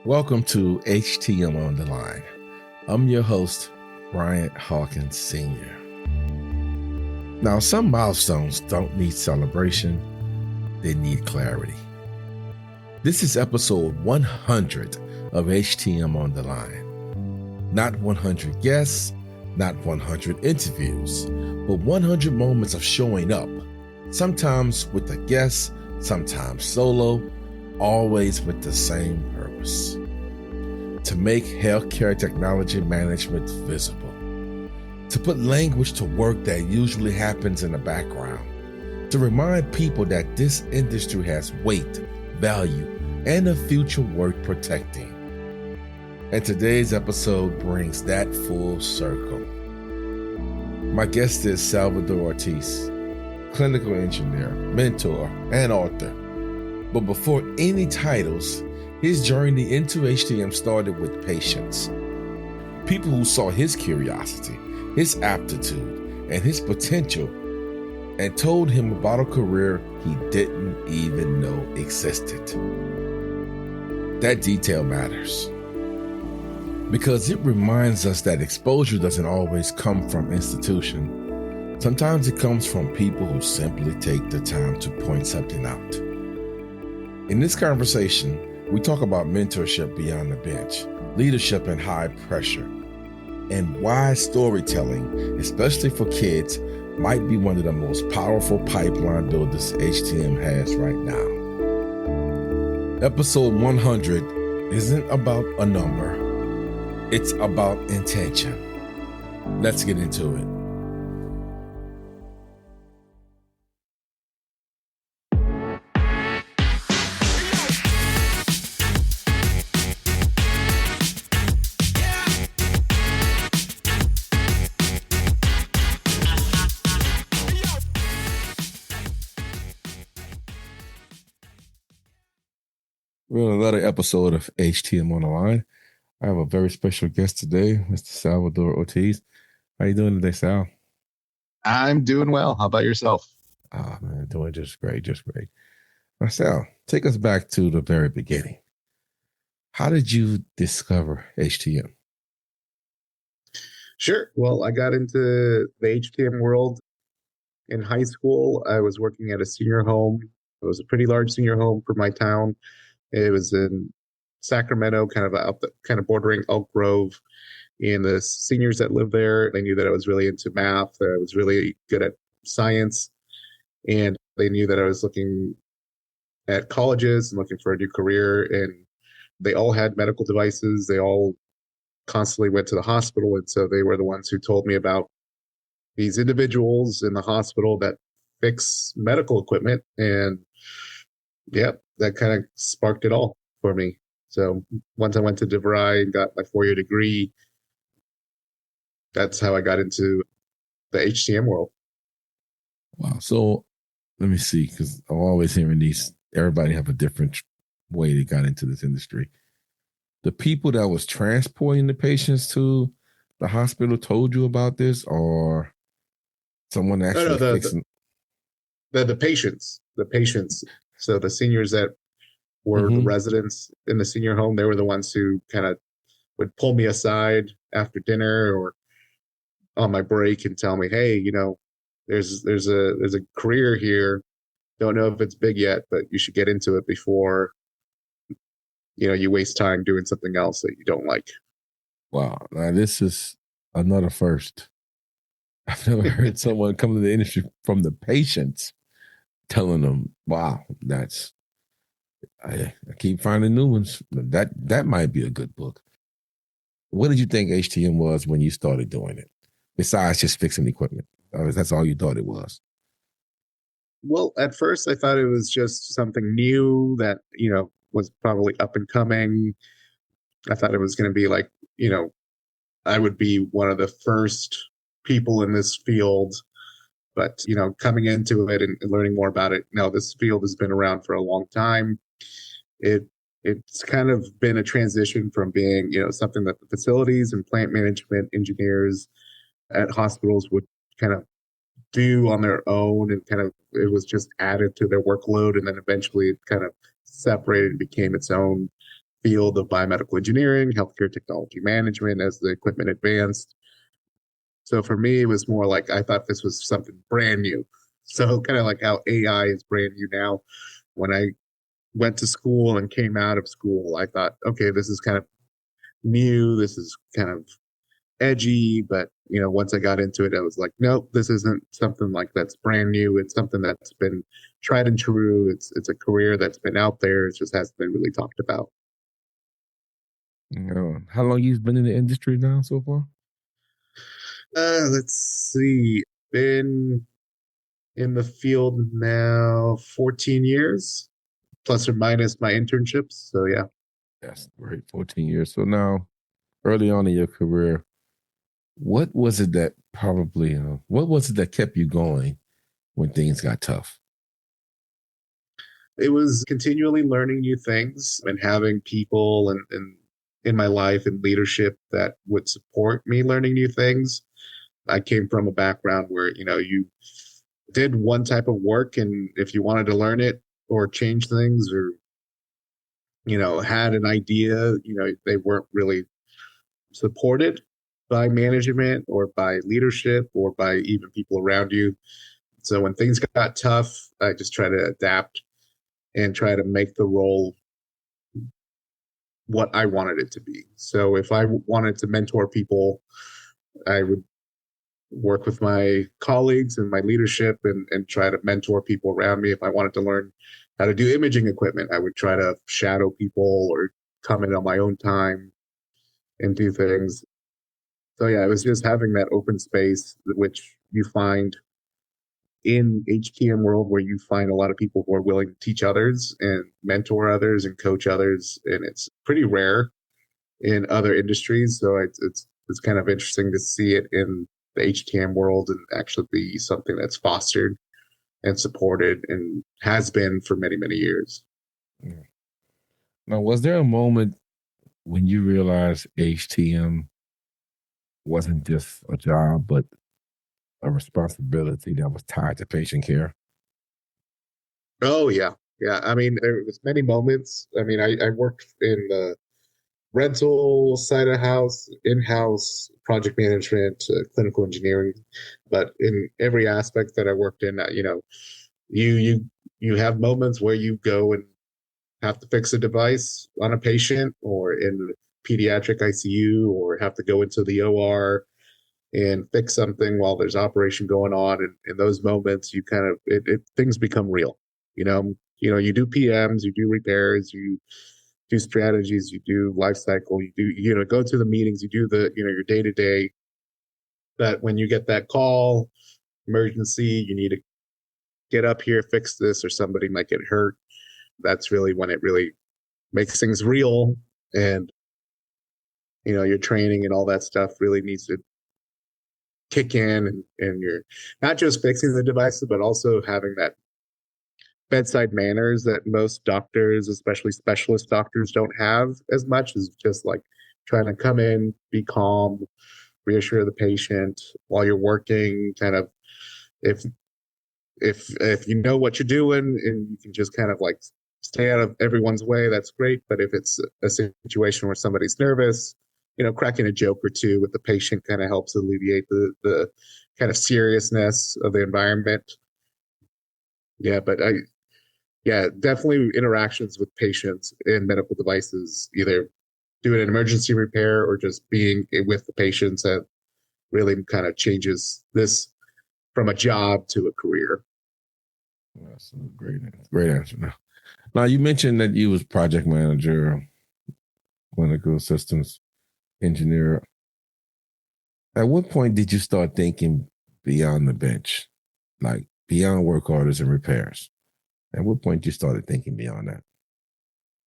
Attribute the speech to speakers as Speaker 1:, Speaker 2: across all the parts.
Speaker 1: Welcome to HTM on the Line. I'm your host, Bryant Hawkins Sr. Now, some milestones don't need celebration, they need clarity. This is episode 100 of HTM on the Line. Not 100 guests, not 100 interviews, but 100 moments of showing up, sometimes with a guest, sometimes solo, always with the same purpose: to make healthcare technology management visible, to put language to work that usually happens in the background, to remind people that this industry has weight, value, and a future worth protecting. And today's episode brings that full circle. My guest is Salvador Ortiz, clinical engineer, mentor, and author. But before any titles, his journey into HTM started with patients. People who saw his curiosity, his aptitude, and his potential, and told him about a career he didn't even know existed. That detail matters, because it reminds us that exposure doesn't always come from institution. Sometimes it comes from people who simply take the time to point something out. In this conversation, we talk about mentorship beyond the bench, leadership in high pressure, and why storytelling, especially for kids, might be one of the most powerful pipeline builders HTM has right now. Episode 100 isn't about a number, it's about intention. Let's get into it. Well, another episode of HTM on the Line. I have a very special guest today, Mr. Salvador Ortiz. How you doing today, Sal?
Speaker 2: I'm doing well. How about yourself?
Speaker 1: Ah, man, doing just great, just great. Now, Sal, take us back to the very beginning. How did you discover HTM?
Speaker 2: Sure. Well, I got into the HTM world in high school. I was working at a senior home. It was a pretty large senior home for my town. It was in Sacramento, kind of bordering Elk Grove. And the seniors that lived there, they knew that I was really into math, that I was really good at science, and they knew that I was looking at colleges and looking for a new career. And they all had medical devices. They all constantly went to the hospital. And so they were the ones who told me about these individuals in the hospital that fix medical equipment. And yeah, that kind of sparked it all for me. So once I went to DeVry and got my 4-year degree, that's how I got into the HTM world.
Speaker 1: Wow. So let me see, because I'm always hearing these, everybody have a different way they got into this industry. The people that was transporting the patients to the hospital told you about this, or someone actually fixing?
Speaker 2: The patients. So the seniors that were the residents in the senior home, they were the ones who kind of would pull me aside after dinner or on my break and tell me, hey, there's a career here. Don't know if it's big yet, but you should get into it before, you waste time doing something else that you don't like.
Speaker 1: Wow. Now this is another first. I've never heard someone come to the industry from the patients telling them, wow, I keep finding new ones. That might be a good book. What did you think HTM was when you started doing it, besides just fixing equipment? That's all you thought it was?
Speaker 2: Well, at first I thought it was just something new that, was probably up and coming. I thought it was going to be like, I would be one of the first people in this field. But, coming into it and learning more about it, this field has been around for a long time. It's kind of been a transition from being, something that the facilities and plant management engineers at hospitals would kind of do on their own, and kind of it was just added to their workload, and then eventually it kind of separated and became its own field of biomedical engineering, healthcare technology management as the equipment advanced. So for me, it was more like I thought this was something brand new. So kind of like how AI is brand new now. When I went to school and came out of school, I thought, okay, this is kind of new. This is kind of edgy. But once I got into it, I was like, nope, this isn't something like that's brand new. It's something that's been tried and true. It's a career that's been out there. It just hasn't been really talked about.
Speaker 1: How long you've been in the industry now so far?
Speaker 2: Let's see. Been in the field now 14 years, plus or minus my internships. So yeah.
Speaker 1: Yes, great. 14 years. So now, early on in your career, what was it that kept you going when things got tough?
Speaker 2: It was continually learning new things and having people and in my life and leadership that would support me learning new things. I came from a background where, you did one type of work, and if you wanted to learn it or change things or, had an idea, they weren't really supported by management or by leadership or by even people around you. So when things got tough, I just try to adapt and try to make the role what I wanted it to be. So if I wanted to mentor people, I would work with my colleagues and my leadership and try to mentor people around me. If I wanted to learn how to do imaging equipment, I would try to shadow people or come in on my own time and do things. So yeah, it was just having that open space, which you find in HTM world, where you find a lot of people who are willing to teach others and mentor others and coach others, and it's pretty rare in other industries. So it's kind of interesting to see it in the HTM world and actually be something that's fostered and supported and has been for many, many years.
Speaker 1: Yeah. Now, was there a moment when you realized HTM wasn't just a job, but a responsibility that was tied to patient care?
Speaker 2: Oh yeah. Yeah. I mean, there was many moments. I mean, I worked in the rental side of the house, in-house project management, clinical engineering, but in every aspect that I worked in, you you have moments where you go and have to fix a device on a patient or in pediatric ICU or have to go into the OR and fix something while there's operation going on. And in those moments, you kind of things become real. You do PMs, you do repairs, you do strategies, you do life cycle, you do go to the meetings, you do the your day to day. But when you get that call, emergency, you need to get up here, fix this, or somebody might get hurt. That's really when it really makes things real, and your training and all that stuff really needs to kick in, and you're not just fixing the devices, but also having that bedside manners that most doctors, especially specialist doctors, don't have as much, as just like trying to come in, be calm, reassure the patient while you're working. Kind of if if you know what you're doing and you can just kind of like stay out of everyone's way, that's great. But if it's a situation where somebody's nervous, cracking a joke or two with the patient kind of helps alleviate the kind of seriousness of the environment. Yeah, but definitely interactions with patients and medical devices, either doing an emergency repair or just being with the patients, that really kind of changes this from a job to a career.
Speaker 1: That's a great answer. Now, you mentioned that you was project manager, clinical systems engineer. At what point did you start thinking beyond the bench, like beyond work orders and repairs? At what point you started thinking beyond that?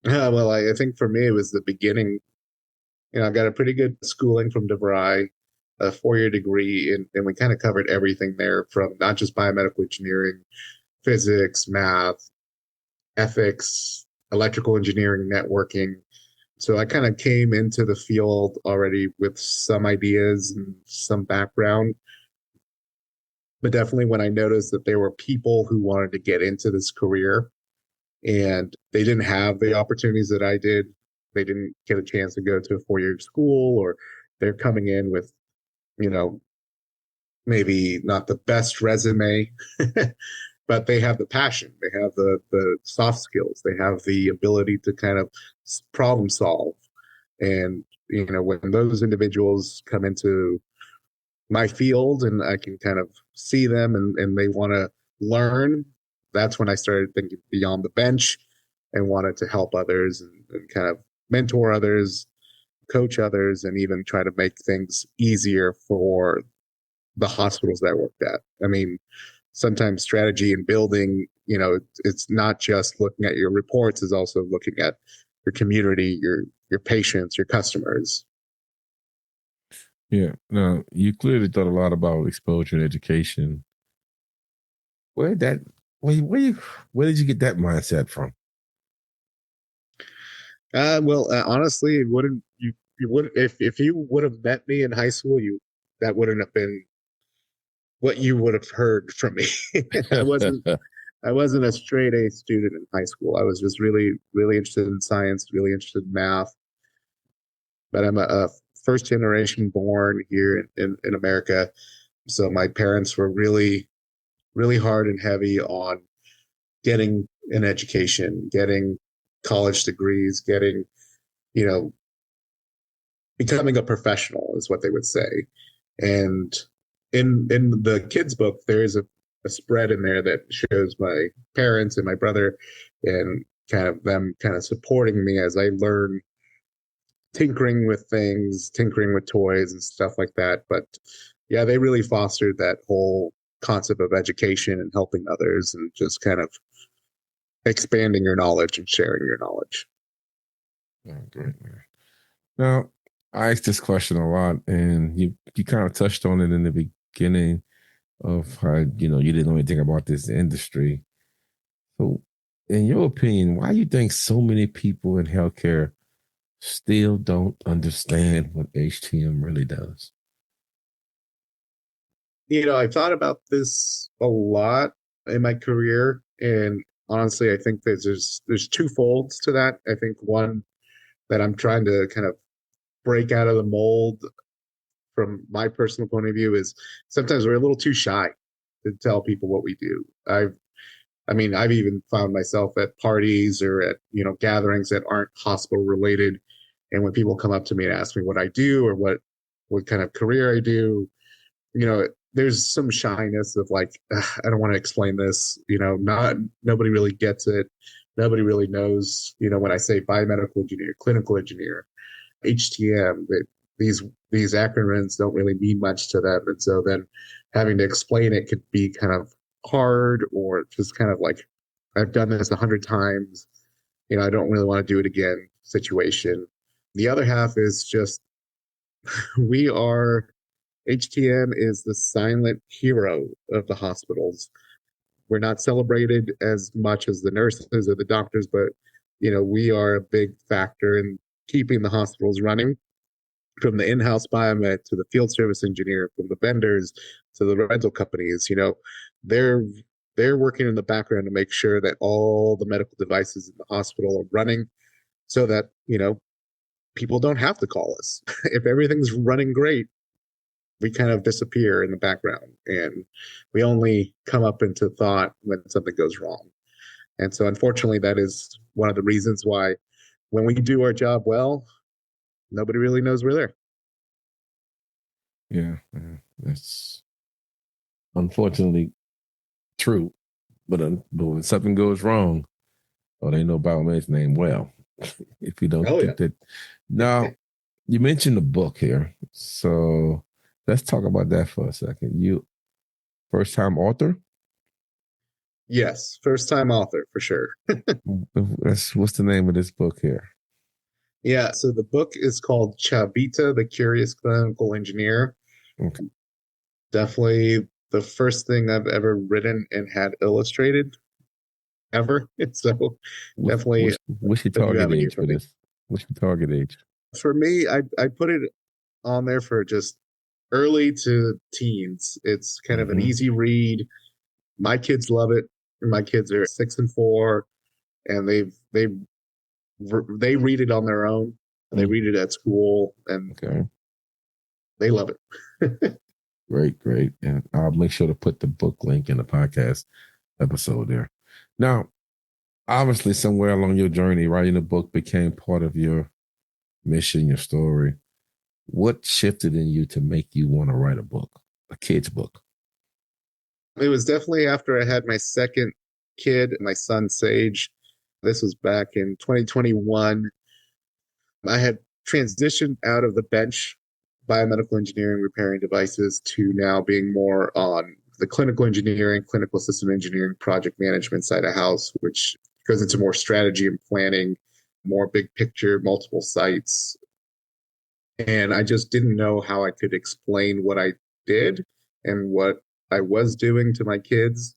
Speaker 2: Well, I think for me, it was the beginning. I got a pretty good schooling from DeVry, a 4-year degree, and we kind of covered everything there, from not just biomedical engineering, physics, math, ethics, electrical engineering, networking. So I kind of came into the field already with some ideas and some background. But definitely when I noticed that there were people who wanted to get into this career and they didn't have the opportunities that I did, they didn't get a chance to go to a 4-year school, or they're coming in with, you know, maybe not the best resume, but they have the passion, they have the soft skills, they have the ability to kind of problem solve. And, you know, when those individuals come into my field and I can kind of see them and they want to learn, that's when I started thinking beyond the bench and wanted to help others and kind of mentor others, coach others, and even try to make things easier for the hospitals that I worked at. I mean, sometimes strategy and building, you know, it's not just looking at your reports, it's also looking at your community, your patients, your customers.
Speaker 1: Yeah. Now, you clearly thought a lot about exposure and education. Where that where did you get that mindset from?
Speaker 2: Honestly, it wouldn't you would if you would have met me in high school, you that wouldn't have been what you would have heard from me. I wasn't I wasn't a straight A student in high school. I was just really, really interested in science, really interested in math. But I'm a first generation born here in America. So my parents were really, really hard and heavy on getting an education, getting college degrees, getting, you know, becoming a professional is what they would say. And in the kids book, there is a spread in there that shows my parents and my brother and kind of them kind of supporting me as I learn tinkering with things, tinkering with toys and stuff like that. But yeah, they really fostered that whole concept of education and helping others and just kind of expanding your knowledge and sharing your knowledge.
Speaker 1: Oh, great, man. Now, I asked this question a lot, and you kind of touched on it in the beginning of how you didn't know anything about this industry. So, in your opinion, why do you think so many people in healthcare still don't understand what HTM really does?
Speaker 2: You know, I've thought about this a lot in my career, and honestly, I think there's two folds to that. I think one that I'm trying to kind of break out of the mold from my personal point of view is sometimes we're a little too shy to tell people what we do. I've even found myself at parties or at, you know, gatherings that aren't hospital related. And when people come up to me and ask me what I do or what kind of career I do, you know, there's some shyness of like, I don't want to explain this, you know, nobody really gets it. Nobody really knows, you know, when I say biomedical engineer, clinical engineer, HTM, these acronyms don't really mean much to them. And so then having to explain it could be kind of hard or just kind of like, I've done this 100 times, you know, I don't really want to do it again situation. The other half is just we are HTM is the silent hero of the hospitals. We're not celebrated as much as the nurses or the doctors, but you know, we are a big factor in keeping the hospitals running, from the in-house biomed to the field service engineer, from the vendors to the rental companies. You know, they're they're working in the background to make sure that all the medical devices in the hospital are running so that, you know, people don't have to call us. If everything's running great, we kind of disappear in the background and we only come up into thought when something goes wrong. And so unfortunately that is one of the reasons why when we do our job well, nobody really knows we're there.
Speaker 1: Yeah, that's unfortunately true. But when something goes wrong, oh, they know Biomed's name well. If you don't
Speaker 2: Oh yeah.
Speaker 1: think that. Now, you mentioned the book here. So let's talk about that for a second. You first time author?
Speaker 2: Yes, first time author for sure.
Speaker 1: What's the name of this book here?
Speaker 2: Yeah, so the book is called Chavita, the Curious Clinical Engineer.
Speaker 1: Okay.
Speaker 2: Definitely the first thing I've ever written and had illustrated ever. So definitely
Speaker 1: What's your
Speaker 2: a new
Speaker 1: target
Speaker 2: avenue
Speaker 1: age
Speaker 2: for
Speaker 1: for
Speaker 2: me.
Speaker 1: this? What's your target age?
Speaker 2: For me, I put it on there for just early to teens. It's kind of an
Speaker 1: Mm-hmm.
Speaker 2: easy read. My kids love it. My kids are 6 and 4, and they've they read it on their own. They read it at school, and
Speaker 1: Okay.
Speaker 2: they love it.
Speaker 1: Great, great. And I'll make sure to put the book link in the podcast episode there. Now, obviously, somewhere along your journey, writing a book became part of your mission, your story. What shifted in you to make you want to write a book, a kid's book?
Speaker 2: It was definitely after I had my second kid, my son Sage. This was back in 2021. I had transitioned out of the bench biomedical engineering, repairing devices, to now being more on the clinical engineering, clinical system engineering, project management side of house, which goes into more strategy and planning, more big picture, multiple sites. And I just didn't know how I could explain what I did and what I was doing to my kids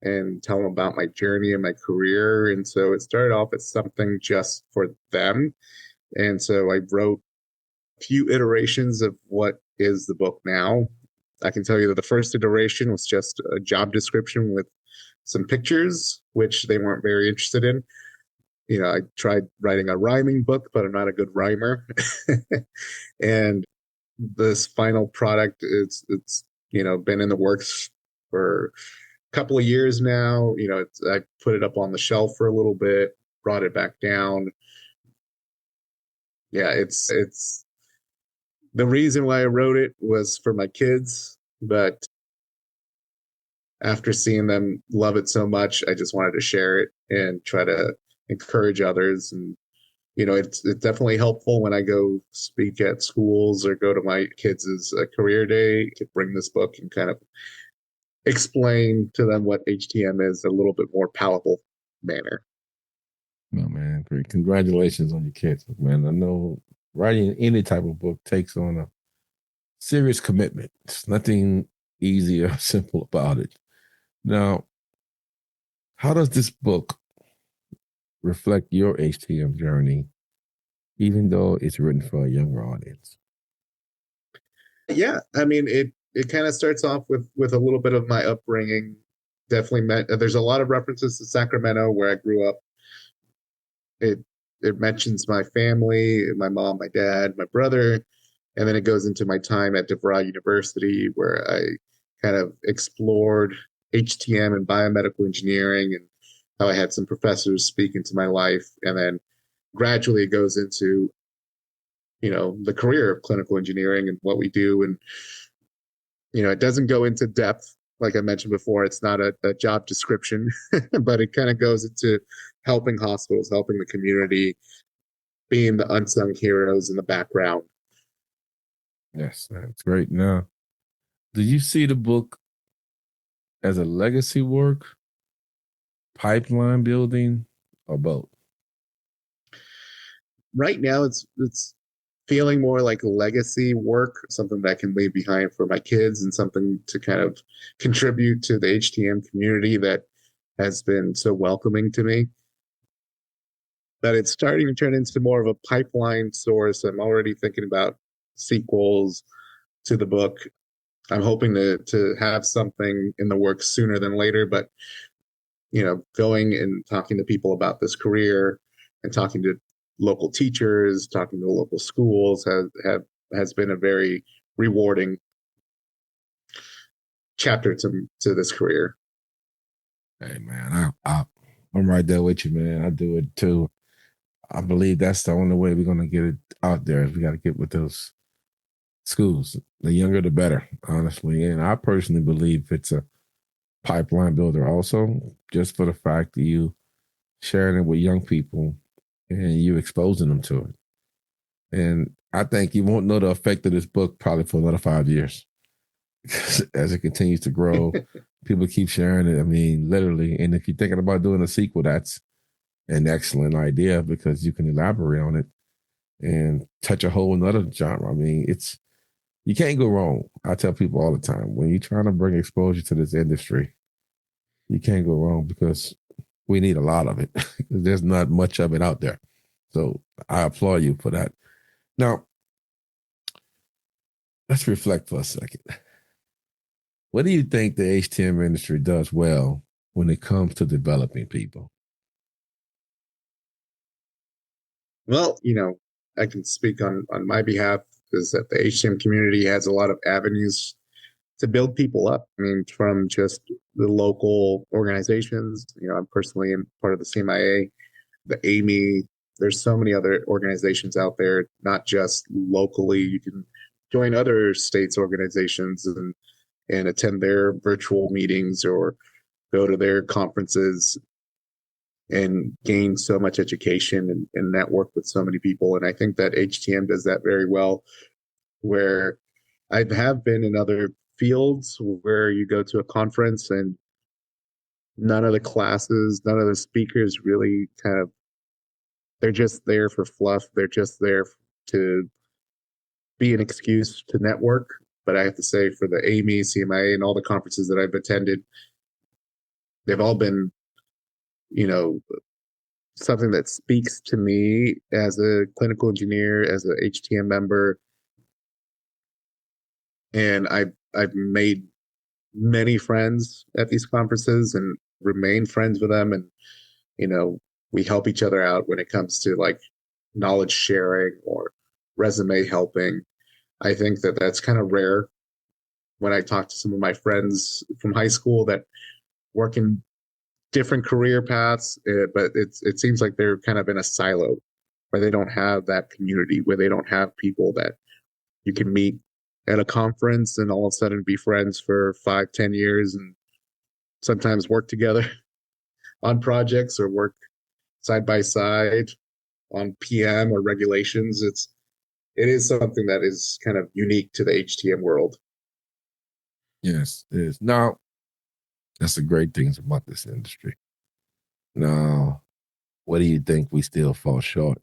Speaker 2: and tell them about my journey and my career. And so it started off as something just for them. And so I wrote a few iterations of what is the book now. I can tell you that the first iteration was just a job description with some pictures, which they weren't very interested in. I tried writing a rhyming book, but I'm not a good rhymer. And this final product, it's been in the works for a couple of years now. I put it up on the shelf for a little bit, brought it back down. Yeah, it's the reason why I wrote it was for my kids, but after seeing them love it so much, I just wanted to share it and try to encourage others. And it's definitely helpful when I go speak at schools or go to my kids' career day to bring this book and kind of explain to them what HTM is in a little bit more palatable manner.
Speaker 1: No, man, great. Congratulations on your kids, man. I know writing any type of book takes on a serious commitment. It's nothing easy or simple about it. Now, how does this book reflect your HTM journey, even though it's written for a younger audience?
Speaker 2: Yeah, I mean, it kind of starts off with a little bit of my upbringing. Definitely there's a lot of references to Sacramento where I grew up. It mentions my family, my mom, my dad, my brother, and then it goes into my time at DeVry University where I kind of explored HTM and biomedical engineering and how I had some professors speak into my life. And then gradually it goes into, the career of clinical engineering and what we do. And, it doesn't go into depth. Like I mentioned before, it's not a job description, but it kind of goes into helping hospitals, helping the community, being the unsung heroes in the background.
Speaker 1: Yes, that's great. Now, do you see the book as a legacy work, pipeline building, or both?
Speaker 2: Right now, it's feeling more like legacy work, something that I can leave behind for my kids and something to kind of contribute to the HTM community that has been so welcoming to me. But it's starting to turn into more of a pipeline source. I'm already thinking about sequels to the book. I'm hoping to have something in the works sooner than later, but going and talking to people about this career and talking to local teachers, talking to local schools has been a very rewarding chapter to this career.
Speaker 1: Hey, man, I'm right there with you, man. I do it too. I believe that's the only way we're going to get it out there. We got to get with those schools. The younger, the better, honestly. And I personally believe it's a pipeline builder also, just for the fact that you sharing it with young people and you exposing them to it. And I think you won't know the effect of this book probably for another 5 years. As it continues to grow, people keep sharing it. I mean, literally. And if you're thinking about doing a sequel, that's an excellent idea because you can elaborate on it and touch a whole another genre. I mean, you can't go wrong. I tell people all the time, when you're trying to bring exposure to this industry, you can't go wrong because we need a lot of it. There's not much of it out there. So I applaud you for that. Now, let's reflect for a second. What do you think the HTM industry does well when it comes to developing people?
Speaker 2: Well, I can speak on my behalf is that the HTM community has a lot of avenues to build people up. I mean, from just the local organizations. I'm personally in part of the CMIA, the AMI. There's so many other organizations out there, not just locally. You can join other states' organizations and attend their virtual meetings or go to their conferences and gain so much education and network with so many people. And I think that HTM does that very well, where I have been in other fields where you go to a conference and none of the classes, none of the speakers really they're just there for fluff. They're just there to be an excuse to network. But I have to say, for the AME, CMIA, and all the conferences that I've attended, they've all been, you know, something that speaks to me as a clinical engineer, as a HTM member. And I've made many friends at these conferences and remain friends with them. And, you know, we help each other out when it comes to like knowledge sharing or resume helping. I think that that's kind of rare when I talk to some of my friends from high school that work in different career paths, but it seems like they're kind of in a silo where they don't have that community, where they don't have people that you can meet at a conference and all of a sudden be friends for 5, 10 years and sometimes work together on projects or work side by side on PM or regulations. It is something that is kind of unique to the HTM world.
Speaker 1: Yes, it is. Now, that's the great things about this industry. Now, what do you think we still fall short,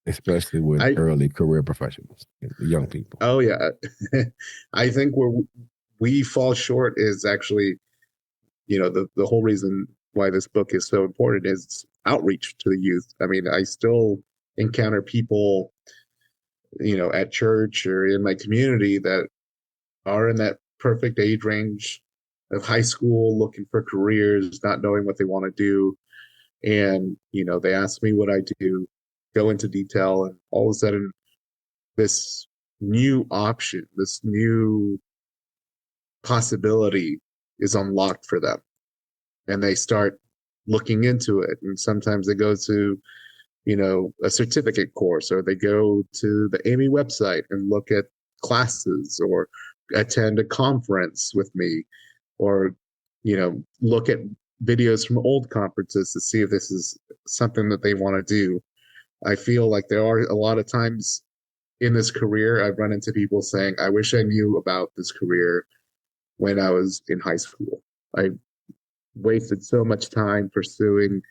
Speaker 1: especially with early career professionals, young people?
Speaker 2: Oh yeah, I think where we fall short is actually, the whole reason why this book is so important is outreach to the youth. I mean, I still encounter people, at church or in my community that are in that perfect age range of high school, looking for careers, not knowing what they want to do. And, they ask me what I do, go into detail, and all of a sudden, this new option, this new possibility is unlocked for them. And they start looking into it. And sometimes they go to, a certificate course, or they go to the AMI website and look at classes or attend a conference with me, or, look at videos from old conferences to see if this is something that they want to do. I feel like there are a lot of times in this career, I've run into people saying, I wish I knew about this career when I was in high school. I wasted so much time pursuing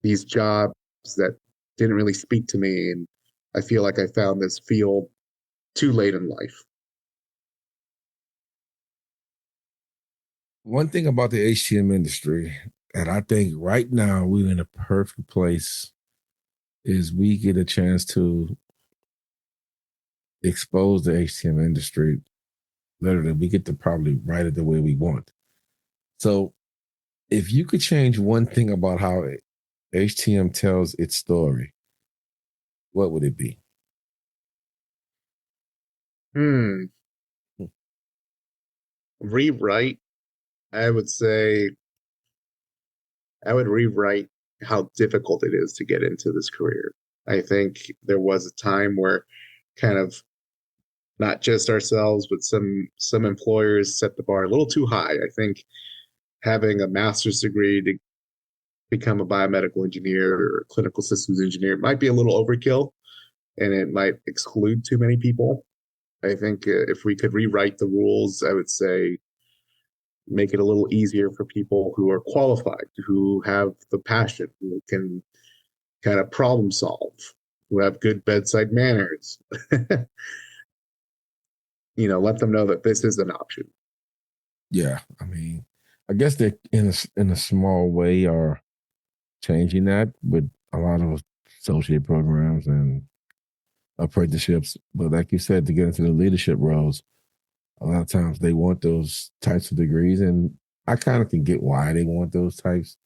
Speaker 2: these jobs that didn't really speak to me. And I feel like I found this field too late in life.
Speaker 1: One thing about the HTM industry, and I think right now we're in a perfect place, is we get a chance to expose the HTM industry. Literally, we get to probably write it the way we want. So if you could change one thing about how HTM tells its story, what would it be?
Speaker 2: Rewrite. I would say I would rewrite how difficult it is to get into this career. I think there was a time where kind of not just ourselves, but some employers set the bar a little too high. I think having a master's degree to become a biomedical engineer or clinical systems engineer might be a little overkill, and it might exclude too many people. I think if we could rewrite the rules, I would say make it a little easier for people who are qualified, who have the passion, who can kind of problem solve, who have good bedside manners. Let them know that this is an option.
Speaker 1: Yeah, I mean, I guess they in a small way are changing that with a lot of associate programs and apprenticeships. But like you said, to get into the leadership roles, a lot of times they want those types of degrees, and I kind of can get why they want those types.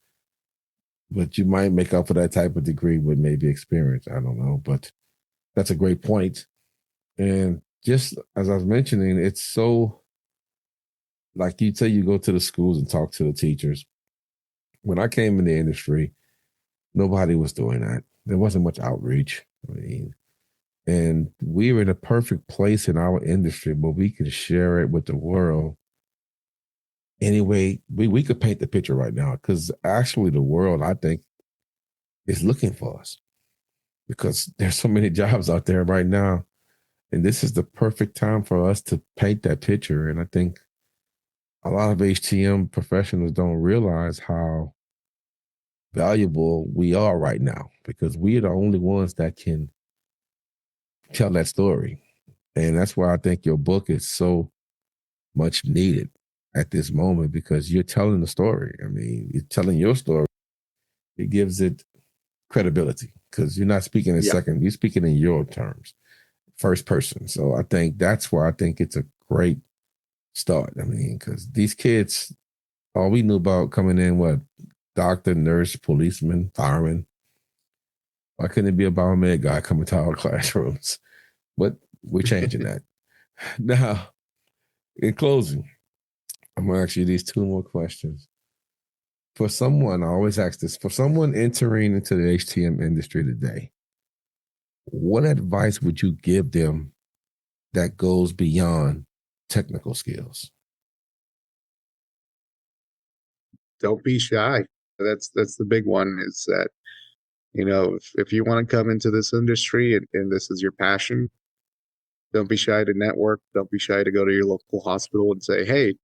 Speaker 1: but you might make up for that type of degree with maybe experience. I don't know, but that's a great point. And just as I was mentioning, it's so like you say, you go to the schools and talk to the teachers. When I came in the industry, nobody was doing that. There wasn't much outreach. I mean, and we were in a perfect place in our industry where we could share it with the world. Anyway, we could paint the picture right now because actually the world, I think, is looking for us because there's so many jobs out there right now. And this is the perfect time for us to paint that picture. And I think a lot of HTM professionals don't realize how valuable we are right now because we are the only ones that can tell that story. And that's why I think your book is so much needed at this moment because you're telling the story. I mean, you're telling your story. It gives it credibility because you're not speaking in second, you're speaking in your terms, first person. So I think that's why I think it's a great start. I mean, because these kids, all we knew about coming in, what, doctor, nurse, policeman, fireman. Why couldn't it be a biomed guy coming to our classrooms? But we're changing that. Now, in closing, I'm going to ask you these two more questions. For someone, I always ask this, for someone entering into the HTM industry today, what advice would you give them that goes beyond technical skills?
Speaker 2: Don't be shy. That's the big one is that, if you want to come into this industry and this is your passion, don't be shy to network. Don't be shy to go to your local hospital and say, hey,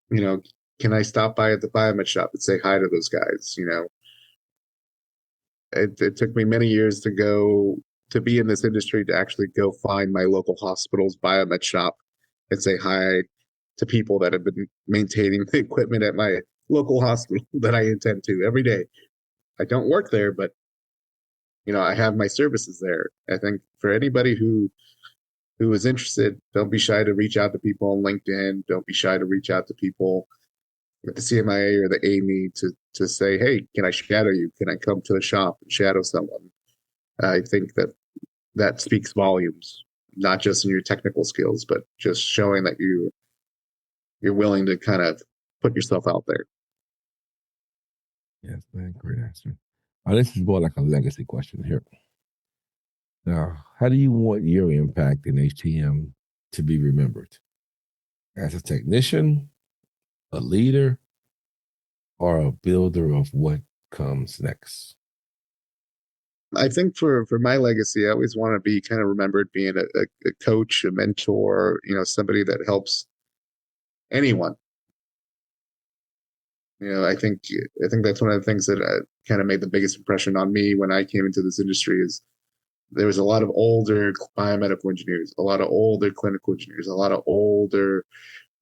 Speaker 2: you know, can I stop by at the biomed shop and say hi to those guys? It took me many years to be in this industry to actually go find my local hospital's biomed shop and say hi to people that have been maintaining the equipment at my local hospital that I attend to every day. I don't work there, but I have my services there. I think for anybody who is interested, don't be shy to reach out to people on LinkedIn. Don't be shy to reach out to people at the CMIA or the AME to say, hey, can I shadow you? Can I come to the shop and shadow someone? I think that speaks volumes, not just in your technical skills, but just showing that you're willing to kind of put yourself out there.
Speaker 1: Yes, man, great answer. This is more like a legacy question here. Now, how do you want your impact in HTM to be remembered? As a technician, a leader, or a builder of what comes next?
Speaker 2: I think for my legacy, I always want to be kind of remembered being a coach, a mentor, somebody that helps anyone. I think that's one of the things that kind of made the biggest impression on me when I came into this industry is there was a lot of older biomedical engineers, a lot of older clinical engineers, a lot of older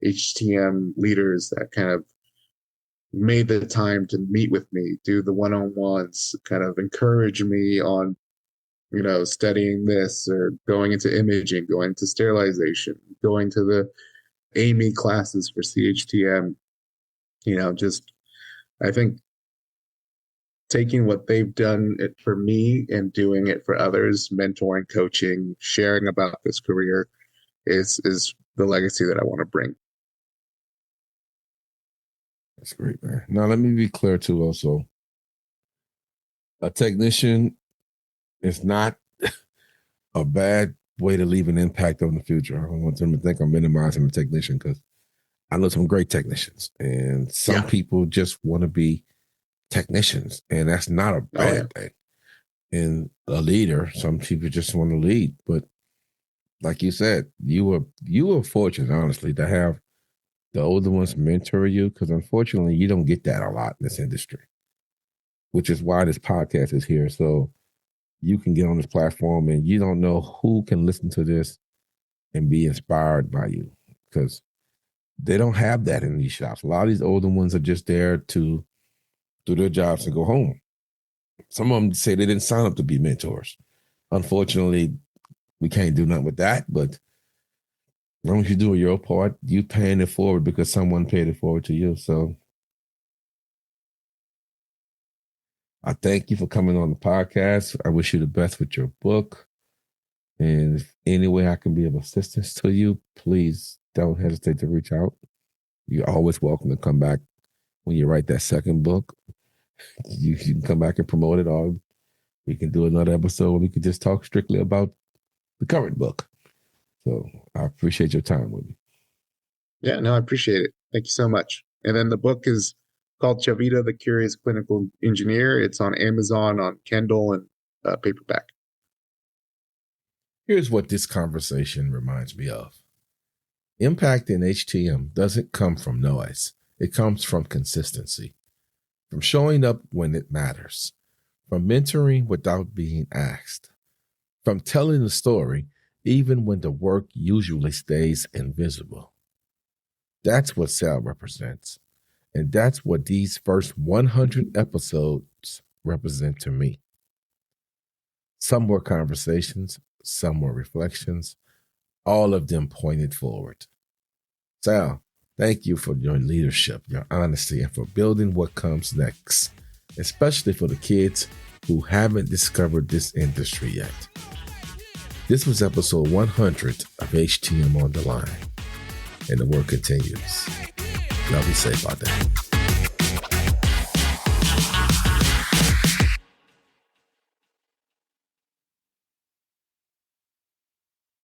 Speaker 2: HTM leaders that kind of made the time to meet with me, do the one-on-ones, kind of encourage me on, studying this or going into imaging, going to sterilization, going to the AME classes for CHTM, just I think taking what they've done it for me and doing it for others, mentoring, coaching, sharing about this career is the legacy that I want to bring.
Speaker 1: That's great, man. Now, let me be clear too. Also, a technician is not a bad way to leave an impact on the future. I don't want them to think I'm minimizing the technician because I know some great technicians, and some people just want to be technicians, and that's not a bad thing. And a leader, some people just want to lead, but like you said, you were fortunate, honestly, to have the older ones mentor you because unfortunately, you don't get that a lot in this industry, which is why this podcast is here. So you can get on this platform, and you don't know who can listen to this and be inspired by you because they don't have that in these shops. A lot of these older ones are just there to do their jobs and go home. Some of them say they didn't sign up to be mentors. Unfortunately, we can't do nothing with that, but as long as you do your part, you paying it forward because someone paid it forward to you. So I thank you for coming on the podcast. I wish you the best with your book. And if any way I can be of assistance to you, please don't hesitate to reach out. You're always welcome to come back when you write that second book. You can come back and promote it, or we can do another episode where we can just talk strictly about the current book. So I appreciate your time with me.
Speaker 2: Yeah, no, I appreciate it. Thank you so much. And then the book is called Chavita, the Curious Clinical Engineer. It's on Amazon, on Kindle, and paperback.
Speaker 1: Here's what this conversation reminds me of. Impact in HTM doesn't come from noise. It comes from consistency, from showing up when it matters, from mentoring without being asked, from telling the story even when the work usually stays invisible. That's what Sal represents. And that's what these first 100 episodes represent to me. Some were conversations, some were reflections, all of them pointed forward. Sal, thank you for your leadership, your honesty, and for building what comes next, especially for the kids who haven't discovered this industry yet. This was episode 100 of HTM on the Line, and the work continues. Y'all be safe out there.